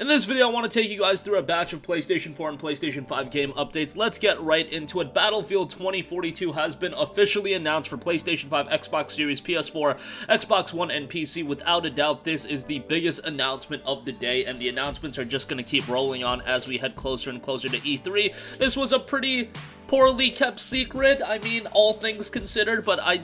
In this video, I want to take you guys through a batch of PlayStation 4 and PlayStation 5 game updates. Let's get right into it. Battlefield 2042 has been officially announced for PlayStation 5, Xbox Series, PS4, Xbox One, and PC. Without a doubt, this is the biggest announcement of the day, and the announcements are just going to keep rolling on as we head closer and closer to E3. This was a pretty poorly kept secret, I mean, all things considered, but I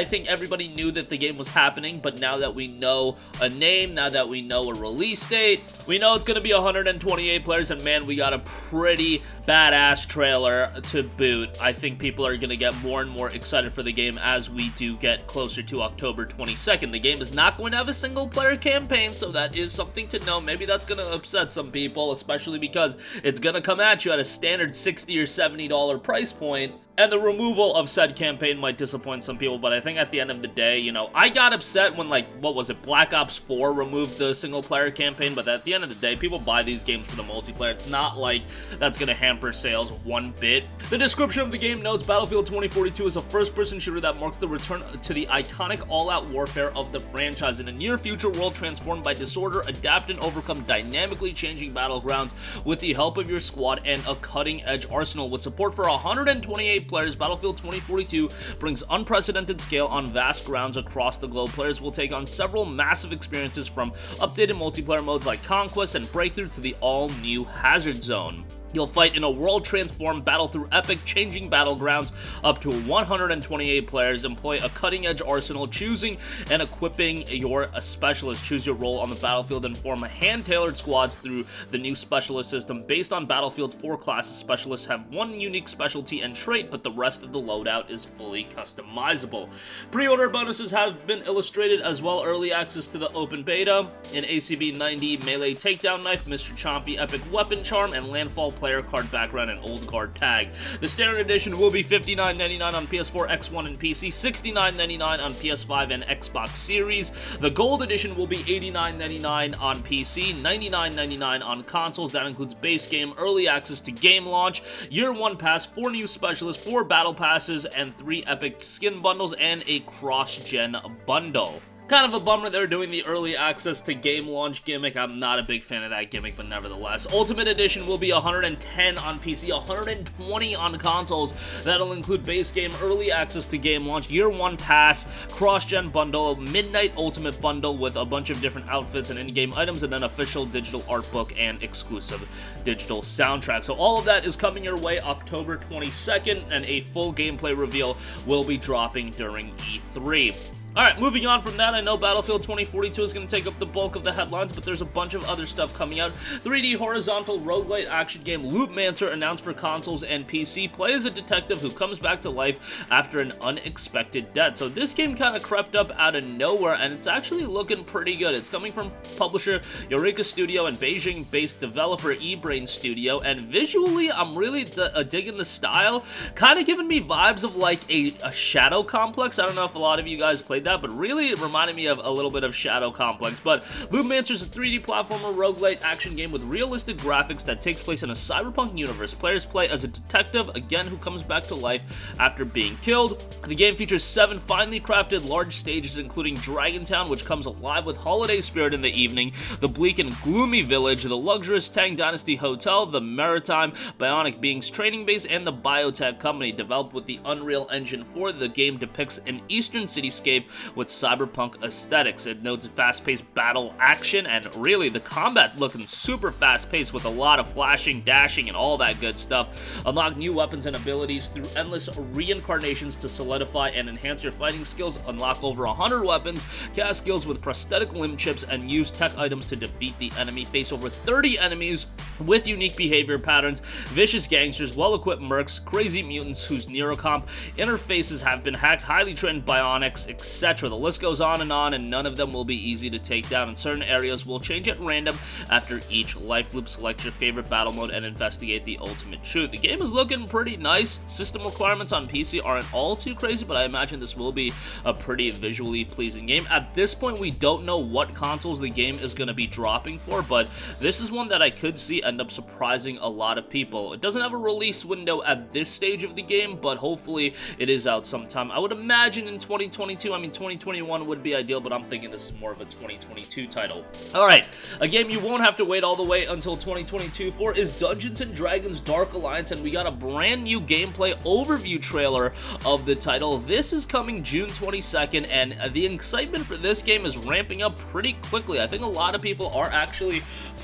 think everybody knew that the game was happening, but now that we know a name, now that we know a release date, we know it's gonna be 128 players, and man, we got a pretty badass trailer to boot. I think people are gonna get more and more excited for the game as we do get closer to October 22nd. The game is not going to have a single player campaign, so that is something to know. Maybe that's gonna upset some people, especially because it's gonna come at you at a standard $60 or $70 price point, and the removal of said campaign might disappoint some people, but I think at the end of the day, you know, I got upset when, like, what was it, Black Ops 4 removed the single-player campaign, but at the end of the day, people buy these games for the multiplayer. It's not like that's gonna hamper sales one bit. The description of the game notes, Battlefield 2042 is a first-person shooter that marks the return to the iconic all-out warfare of the franchise. In a near-future world transformed by disorder, adapt and overcome dynamically changing battlegrounds with the help of your squad and a cutting-edge arsenal. With support for 128 players, Battlefield 2042 brings unprecedented scale on vast grounds across the globe. Players will take on several massive experiences, from updated multiplayer modes like Conquest and Breakthrough to the all-new Hazard Zone. You'll fight in a world-transformed battle through epic, changing battlegrounds. Up to 128 players. Employ a cutting-edge arsenal, choosing and equipping your specialist. Choose your role on the battlefield and form a hand-tailored squads through the new specialist system. Based on Battlefield's 4 classes, specialists have one unique specialty and trait, but the rest of the loadout is fully customizable. Pre-order bonuses have been illustrated as well. Early access to the open beta. An ACB-90 melee takedown knife, Mr. Chompy epic weapon charm, and landfall player card background and old guard tag. The standard edition will be $59.99 on PS4, X1, and PC, $69.99 on PS5 and Xbox Series. The gold edition will be $89.99 on PC, $99.99 on consoles. That includes base game, early access to game launch, year 1 pass, 4 new specialists, 4 battle passes, and 3 epic skin bundles, and a cross-gen bundle. Kind of a bummer they're doing the early access to game launch gimmick. I'm not a big fan of that gimmick, but nevertheless. Ultimate Edition will be $110 on PC, $120 on consoles. That'll include base game, early access to game launch, year 1 pass, cross-gen bundle, midnight ultimate bundle with a bunch of different outfits and in-game items, and then official digital art book and exclusive digital soundtrack. So all of that is coming your way October 22nd, and a full gameplay reveal will be dropping during E3. Alright, moving on from that, I know Battlefield 2042 is going to take up the bulk of the headlines, but there's a bunch of other stuff coming out. 3D horizontal roguelite action game Loopmancer announced for consoles and PC. Play as a detective who comes back to life after an unexpected death. So this game kind of crept up out of nowhere, and it's actually looking pretty good. It's coming from publisher Eureka Studio and Beijing-based developer eBrain Studio, and visually, I'm really digging the style. Kind of giving me vibes of like a Shadow Complex. I don't know if a lot of you guys played that, but really it reminded me of a little bit of Shadow Complex. But Loopmancer is a 3D platformer roguelite action game with realistic graphics that takes place in a cyberpunk universe. Players play as a detective, again, who comes back to life after being killed. The game features 7 finely crafted large stages, including Dragontown, which comes alive with holiday spirit in the evening, the bleak and gloomy village, the luxurious Tang Dynasty Hotel, the maritime bionic beings training base, and the biotech company. Developed with the Unreal Engine 4, the game depicts an eastern cityscape with cyberpunk aesthetics. It notes fast-paced battle action, and really the combat looking super fast-paced with a lot of flashing, dashing, and all that good stuff. Unlock new weapons and abilities through endless reincarnations to solidify and enhance your fighting skills. Unlock over 100 weapons, cast skills with prosthetic limb chips, and use tech items to defeat the enemy. Face over 30 enemies with unique behavior patterns, vicious gangsters, well-equipped mercs, crazy mutants whose neurocomp interfaces have been hacked, highly trained bionics, etc. The list goes on, and none of them will be easy to take down, and certain areas will change at random after each life loop. Select your favorite battle mode and investigate the ultimate truth. The game is looking pretty nice. System requirements on PC aren't all too crazy, but I imagine this will be a pretty visually pleasing game. At this point, we don't know what consoles the game is going to be dropping for, but this is one that I could see end up surprising a lot of people. It doesn't have a release window at this stage of the game, but hopefully it is out sometime. I would imagine in 2022. I mean, mean, 2021 would be ideal, but I'm thinking this is more of a 2022 title. Alright, a game you won't have to wait all the way until 2022 for is Dungeons & Dragons Dark Alliance, and we got a brand new gameplay overview trailer of the title. This is coming June 22nd, and the excitement for this game is ramping up pretty quickly. I think a lot of people are actually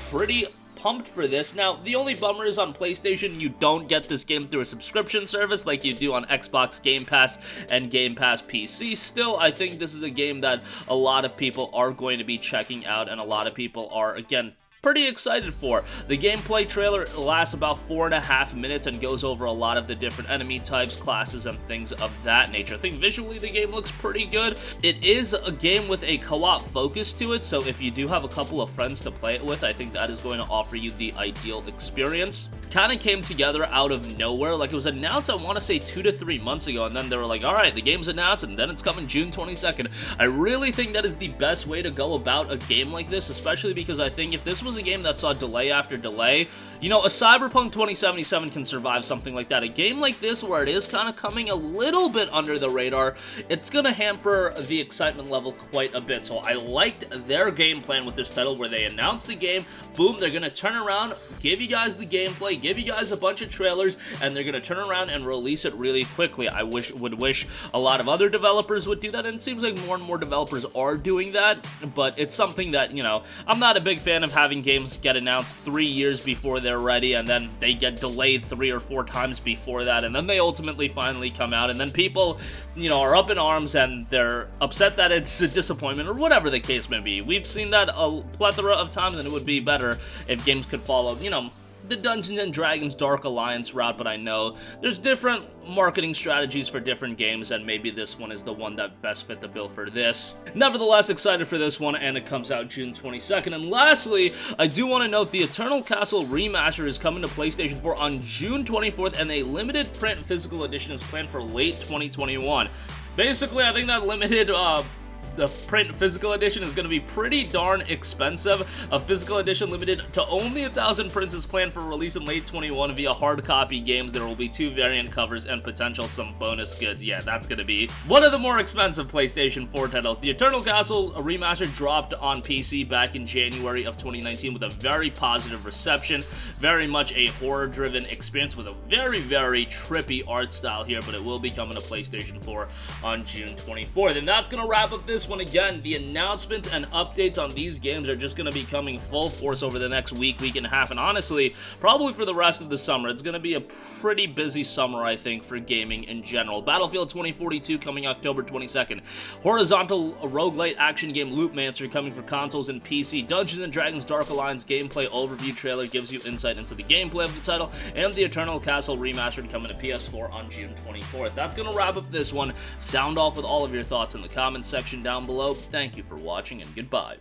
pretty pumped for this. Now, the only bummer is on PlayStation, you don't get this game through a subscription service like you do on Xbox Game Pass and Game Pass PC. Still, I think this is a game that a lot of people are going to be checking out, and a lot of people are, again, pretty excited for. The gameplay trailer lasts about 4.5 minutes and goes over a lot of the different enemy types, classes, and things of that nature. I think visually the game looks pretty good. It is a game with a co-op focus to it, so if you do have a couple of friends to play it with, I think that is going to offer you the ideal experience. Kind of came together out of nowhere. Like, it was announced, I want to say 2 to 3 months ago, and then they were like, alright, the game's announced, and then it's coming June 22nd. I really think that is the best way to go about a game like this, especially because I think if this was a game that saw delay after delay, you know, a Cyberpunk 2077 can survive something like that. A game like this, where it is kind of coming a little bit under the radar, it's gonna hamper the excitement level quite a bit. So I liked their game plan with this title, where they announced the game, boom, they're gonna turn around, give you guys the gameplay, give you guys a bunch of trailers, and they're gonna turn around and release it really quickly. I would wish a lot of other developers would do that, and it seems like more and more developers are doing that, but it's something that, you know, I'm not a big fan of having games get announced 3 years before they're ready, and then they get delayed 3 or 4 times before that, and then they ultimately finally come out, and then people, you know, are up in arms, and they're upset that it's a disappointment, or whatever the case may be. We've seen that a plethora of times, and it would be better if games could follow, you know, the Dungeons & Dragons Dark Alliance route, but I know there's different marketing strategies for different games, and maybe this one is the one that best fit the bill for this. Nevertheless, excited for this one, and it comes out June 22nd. And lastly, I do want to note the Eternal Castle Remaster is coming to PlayStation 4 on June 24th, and a limited print physical edition is planned for late 2021. Basically, I think that limited, the print physical edition is going to be pretty darn expensive. A physical edition limited to only 1,000 prints is planned for release in late 21 via hard copy games. There will be 2 variant covers and potential some bonus goods. Yeah, that's going to be one of the more expensive PlayStation 4 titles. The Eternal Castle Remaster dropped on PC back in January of 2019 with a very positive reception. Very much a horror-driven experience with a very, very trippy art style here, but it will be coming to PlayStation 4 on June 24th. And that's going to wrap up this one. Again, the announcements and updates on these games are just going to be coming full force over the next week and a half, and honestly, probably for the rest of the summer. It's going to be a pretty busy summer, I think, for gaming in general. Battlefield 2042 coming October 22nd. Horizontal roguelite action game Loopmancer coming for consoles and PC. Dungeons & Dragons Dark Alliance gameplay overview trailer gives you insight into the gameplay of the title, and the Eternal Castle Remastered coming to PS4 on June 24th. That's going to wrap up this one. Sound off with all of your thoughts in the comments section down below. Thank you for watching, and goodbye.